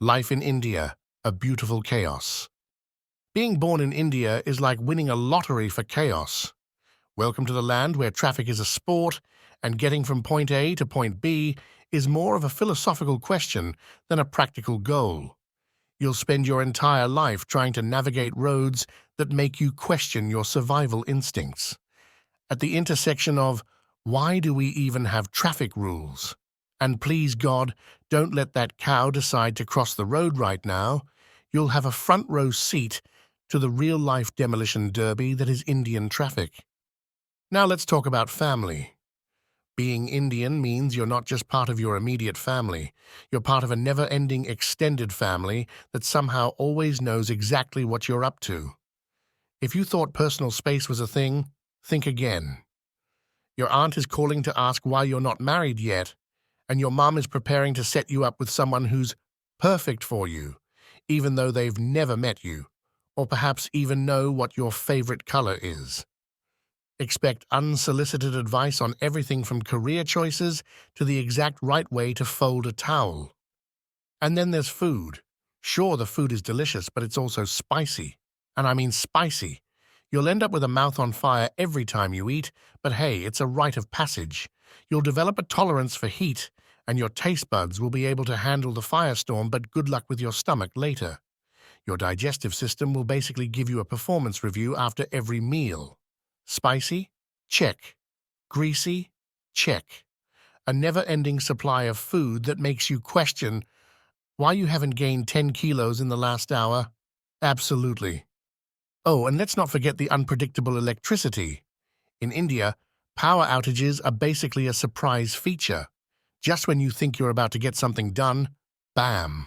Life in India, a beautiful chaos. Being born in India is like winning a lottery for chaos. Welcome to the land where traffic is a sport and getting from point A to point B is more of a philosophical question than a practical goal. You'll spend your entire life trying to navigate roads that make you question your survival instincts. At the intersection of why do we even have traffic rules? And please God, don't let that cow decide to cross the road right now. You'll have a front row seat to the real-life demolition derby that is Indian traffic. Now let's talk about family. Being Indian means you're not just part of your immediate family. You're part of a never-ending extended family that somehow always knows exactly what you're up to. If you thought personal space was a thing, think again. Your aunt is calling to ask why you're not married yet, and your mom is preparing to set you up with someone who's perfect for you, even though they've never met you, or perhaps even know what your favorite color is. Expect unsolicited advice on everything from career choices to the exact right way to fold a towel. And then there's food. Sure, the food is delicious, but it's also spicy. And I mean spicy. You'll end up with a mouth on fire every time you eat, but hey, it's a rite of passage. You'll develop a tolerance for heat, and your taste buds will be able to handle the firestorm, but good luck with your stomach later. Your digestive system will basically give you a performance review after every meal. Spicy? Check. Greasy? Check. A never-ending supply of food that makes you question why you haven't gained 10 kilos in the last hour? Absolutely. Oh, and let's not forget the unpredictable electricity. In India, power outages are basically a surprise feature. Just when you think you're about to get something done, bam!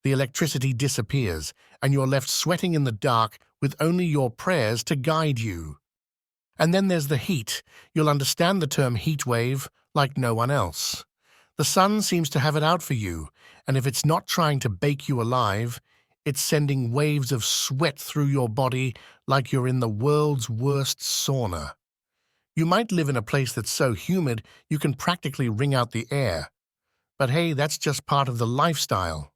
The electricity disappears, and you're left sweating in the dark with only your prayers to guide you. And then there's the heat. You'll understand the term heat wave like no one else. The sun seems to have it out for you, and if it's not trying to bake you alive, it's sending waves of sweat through your body like you're in the world's worst sauna. You might live in a place that's so humid you can practically wring out the air. But hey, that's just part of the lifestyle.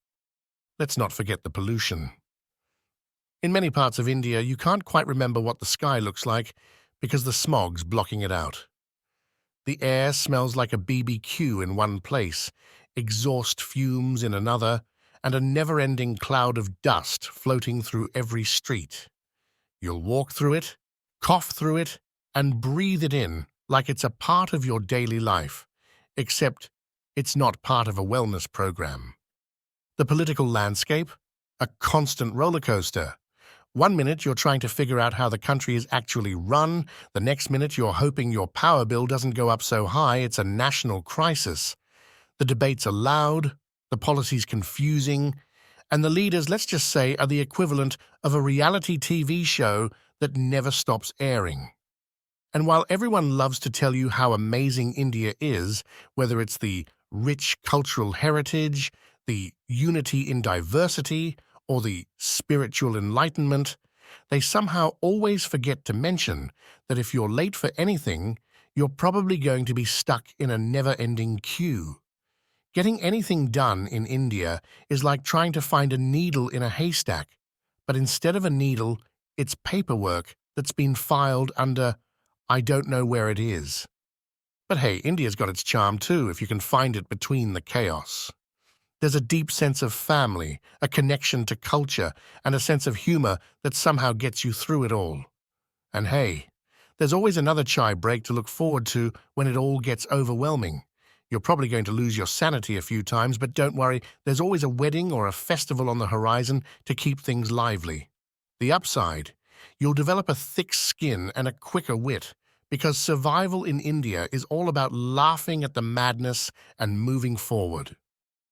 Let's not forget the pollution. In many parts of India, you can't quite remember what the sky looks like because the smog's blocking it out. The air smells like a BBQ in one place, exhaust fumes in another, and a never-ending cloud of dust floating through every street. You'll walk through it, cough through it, and breathe it in like it's a part of your daily life, except it's not part of a wellness program. The political landscape? A constant roller coaster. One minute you're trying to figure out how the country is actually run, the next minute you're hoping your power bill doesn't go up so high it's a national crisis. The debates are loud, the policies confusing, and the leaders, let's just say, are the equivalent of a reality TV show that never stops airing. And while everyone loves to tell you how amazing India is, whether it's the rich cultural heritage, the unity in diversity, or the spiritual enlightenment, they somehow always forget to mention that if you're late for anything, you're probably going to be stuck in a never-ending queue. Getting anything done in India is like trying to find a needle in a haystack, but instead of a needle, it's paperwork that's been filed under I don't know where it is. But hey, India's got its charm too if you can find it between the chaos. There's a deep sense of family, a connection to culture, and a sense of humor that somehow gets you through it all. And hey, there's always another chai break to look forward to when it all gets overwhelming. You're probably going to lose your sanity a few times, but don't worry, there's always a wedding or a festival on the horizon to keep things lively. The upside? You'll develop a thick skin and a quicker wit, because survival in India is all about laughing at the madness and moving forward.